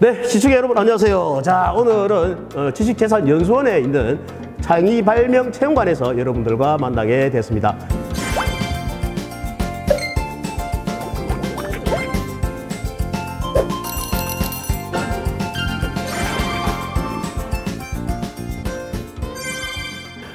네, 시청자 여러분 안녕하세요. 자, 오늘은 지식재산연수원에 있는 창의발명체험관에서 여러분들과 만나게 됐습니다.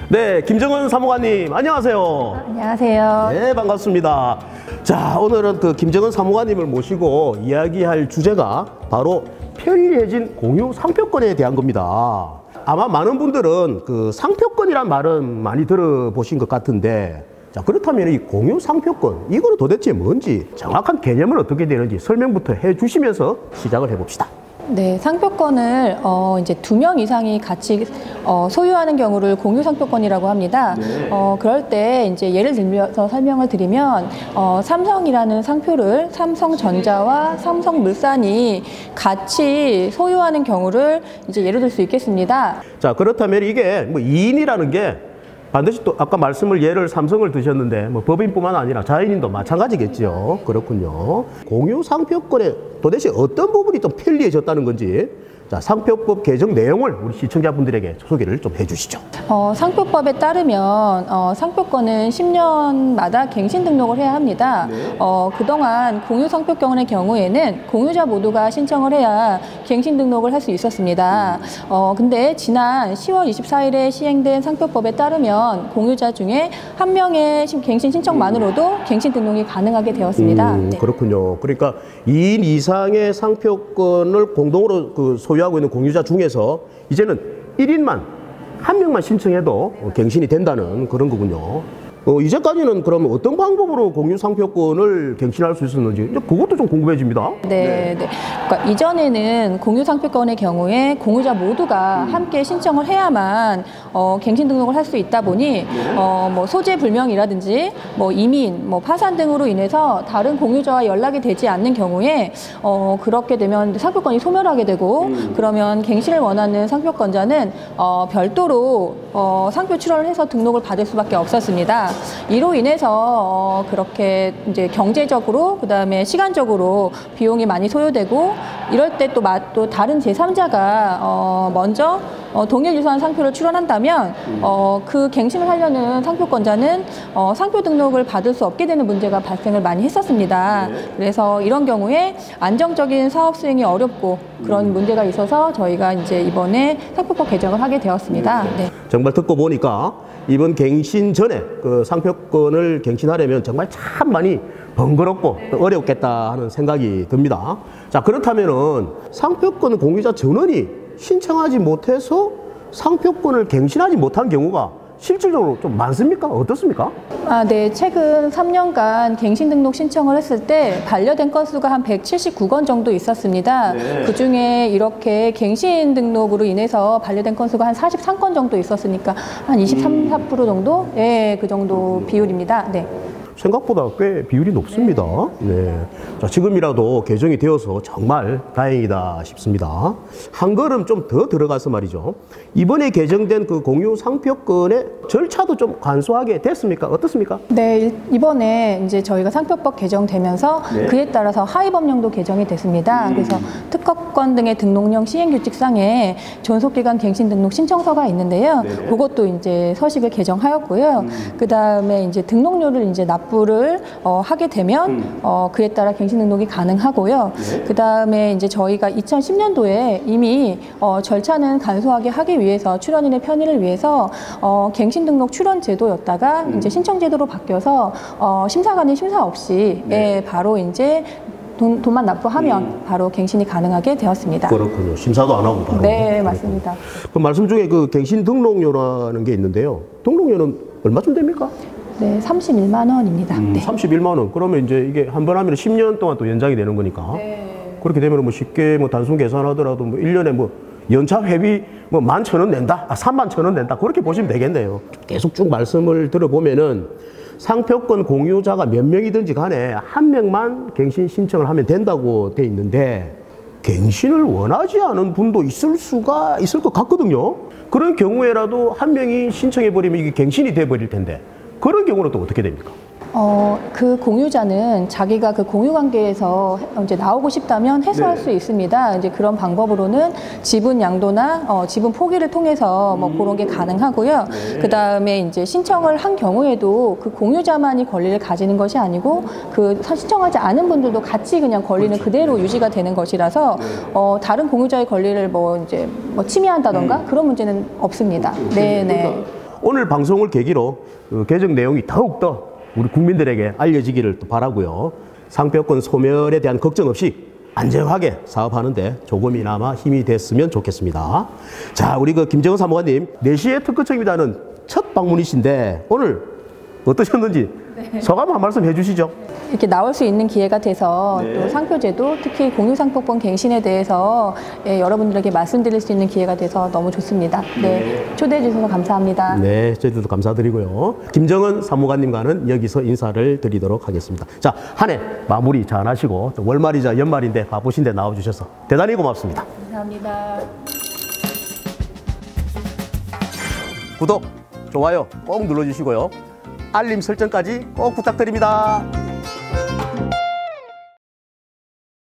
네, 김정은 사무관님 안녕하세요. 안녕하세요. 네, 반갑습니다. 자, 오늘은 그 김정은 사무관님을 모시고 이야기할 주제가 바로 편리해진 공유 상표권에 대한 겁니다. 아마 많은 분들은 그 상표권이란 말은 많이 들어보신 것 같은데, 자, 그렇다면 이 공유 상표권, 이거는 도대체 뭔지, 정확한 개념은 어떻게 되는지 설명부터 해 주시면서 시작을 해봅시다. 네, 상표권을 이제 2명 이상이 같이 소유하는 경우를 공유 상표권이라고 합니다. 네. 그럴 때 이제 예를 들면서 설명을 드리면 삼성이라는 상표를 삼성전자와 삼성물산이 같이 소유하는 경우를 이제 예로 들 수 있겠습니다. 자, 그렇다면 이게 뭐 2인이라는 게 반드시 또 아까 말씀을 예를 삼성을 드셨는데 뭐 법인뿐만 아니라 자연인도 마찬가지겠죠. 그렇군요. 공유 상표권에 도대체 어떤 부분이 좀 편리해졌다는 건지, 자, 상표법 개정 내용을 우리 시청자분들에게 소개를 좀 해주시죠. 상표법에 따르면 상표권은 10년마다 갱신 등록을 해야 합니다. 네. 그동안 공유 상표권의 경우에는 공유자 모두가 신청을 해야 갱신 등록을 할 수 있었습니다. 근데 지난 10월 24일에 시행된 상표법에 따르면 공유자 중에 한 명의 갱신 신청만으로도 갱신 등록이 가능하게 되었습니다. 네. 그렇군요. 그러니까 2인 이상의 상표권을 공동으로 소유하고 있는 공유자 중에서 이제는 1인만, 한 명만 신청해도 갱신이 된다는 그런 거군요. 이제까지는 그러면 어떤 방법으로 공유 상표권을 갱신할 수 있었는지, 이제 그것도 좀 궁금해집니다. 네. 그러니까 이전에는 공유 상표권의 경우에 공유자 모두가 함께 신청을 해야만 갱신 등록을 할 수 있다 보니 뭐 소재 불명이라든지 뭐 이민, 뭐 파산 등으로 인해서 다른 공유자와 연락이 되지 않는 경우에 그렇게 되면 상표권이 소멸하게 되고, 그러면 갱신을 원하는 상표권자는 별도로 상표 출원을 해서 등록을 받을 수밖에 없었습니다. 이로 인해서 그렇게 이제 경제적으로, 그다음에 시간적으로 비용이 많이 소요되고, 이럴 때 또 다른 제3자가 먼저 동일 유사한 상표를 출원한다면 그 갱신을 하려는 상표권자는 상표 등록을 받을 수 없게 되는 문제가 발생을 많이 했었습니다. 그래서 이런 경우에 안정적인 사업 수행이 어렵고 그런 문제가 있어서 저희가 이제 이번에 상표법 개정을 하게 되었습니다. 네. 정말 듣고 보니까 이번 갱신 전에 그 상표권을 갱신하려면 정말 참 많이 번거롭고 어렵겠다 하는 생각이 듭니다. 자, 그렇다면은 상표권 공유자 전원이 신청하지 못해서 상표권을 갱신하지 못한 경우가 실질적으로 좀 많습니까? 어떻습니까? 네. 최근 3년간 갱신 등록 신청을 했을 때 반려된 건수가 한 179건 정도 있었습니다. 네. 그중에 이렇게 갱신 등록으로 인해서 반려된 건수가 한 43건 정도 있었으니까 한 23, 4% 정도? 네, 그 정도 비율입니다. 네. 생각보다 꽤 비율이 높습니다. 네. 자, 지금이라도 개정이 되어서 정말 다행이다 싶습니다. 한 걸음 좀 더 들어가서 말이죠. 이번에 개정된 그 공유 상표권의 절차도 좀 간소하게 됐습니까? 어떻습니까? 네, 이번에 이제 저희가 상표법 개정되면서 그에 따라서 하위법령도 개정이 됐습니다. 그래서 특허권 등의 등록령 시행규칙상에 존속기간 갱신 등록 신청서가 있는데요. 그것도 이제 서식을 개정하였고요. 그 다음에 이제 등록료를 이제 납부를 하게 되면 그에 따라 갱신 등록이 가능하고요. 그 다음에 이제 저희가 2010년도에 이미 절차는 간소하게 하기 위해서 출원인의 편의를 위해서 갱신 등록 출원 제도였다가 이제 신청 제도로 바뀌어서 심사관의 심사 없이 바로 이제 돈만 납부하면 바로 갱신이 가능하게 되었습니다. 그렇군요. 심사도 안 하고 바로. 네, 맞습니다. 그 말씀 중에 그 갱신 등록료라는 게 있는데요. 등록료는 얼마쯤 됩니까? 네, 31만 원입니다. 네. 31만 원. 그러면 이제 이게 한 번 하면 10년 동안 또 연장이 되는 거니까. 그렇게 되면 뭐 쉽게 뭐 단순 계산하더라도 뭐 1년에 뭐 연차 회비 뭐 11,000원 낸다? 31,000원 낸다? 그렇게 보시면 되겠네요. 계속 쭉 말씀을 들어보면은 상표권 공유자가 몇 명이든지 간에 한 명만 갱신 신청을 하면 된다고 돼 있는데, 갱신을 원하지 않은 분도 있을 것 같거든요. 그런 경우에라도 한 명이 신청해버리면 이게 갱신이 돼버릴 텐데, 그런 경우는 또 어떻게 됩니까? 그 공유자는 자기가 그 공유 관계에서 이제 나오고 싶다면 해소할 네. 수 있습니다. 이제 그런 방법으로는 지분 양도나 지분 포기를 통해서 뭐 그런 게 가능하고요. 네. 그 다음에 이제 신청을 한 경우에도 그 공유자만이 권리를 가지는 것이 아니고 그 신청하지 않은 분들도 같이 그냥 권리는 그렇죠. 그대로 유지가 되는 것이라서 다른 공유자의 권리를 뭐 이제 뭐 침해한다던가 그런 문제는 없습니다. 네, 네. 그러니까 오늘 방송을 계기로 그 개정 내용이 더욱더 우리 국민들에게 알려지기를 또 바라고요. 상표권 소멸에 대한 걱정 없이 안전하게 사업하는데 조금이나마 힘이 됐으면 좋겠습니다. 자, 우리 그 김정은 사무관님, 4시에 특허청입니다는 첫 방문이신데 오늘 어떠셨는지 소감 한 말씀 해주시죠. 이렇게 나올 수 있는 기회가 돼서 네. 또 상표제도 특히 공유상표권 갱신에 대해서 여러분들에게 말씀드릴 수 있는 기회가 돼서 너무 좋습니다. 네, 초대해 주셔서 감사합니다. 네, 저희들도 감사드리고요. 김정은 사무관님과는 여기서 인사를 드리도록 하겠습니다. 자, 한 해 마무리 잘하시고 또 월말이자 연말인데 바쁘신 데 나와주셔서 대단히 고맙습니다. 감사합니다. 구독, 좋아요 꼭 눌러주시고요. 알림 설정까지 꼭 부탁드립니다.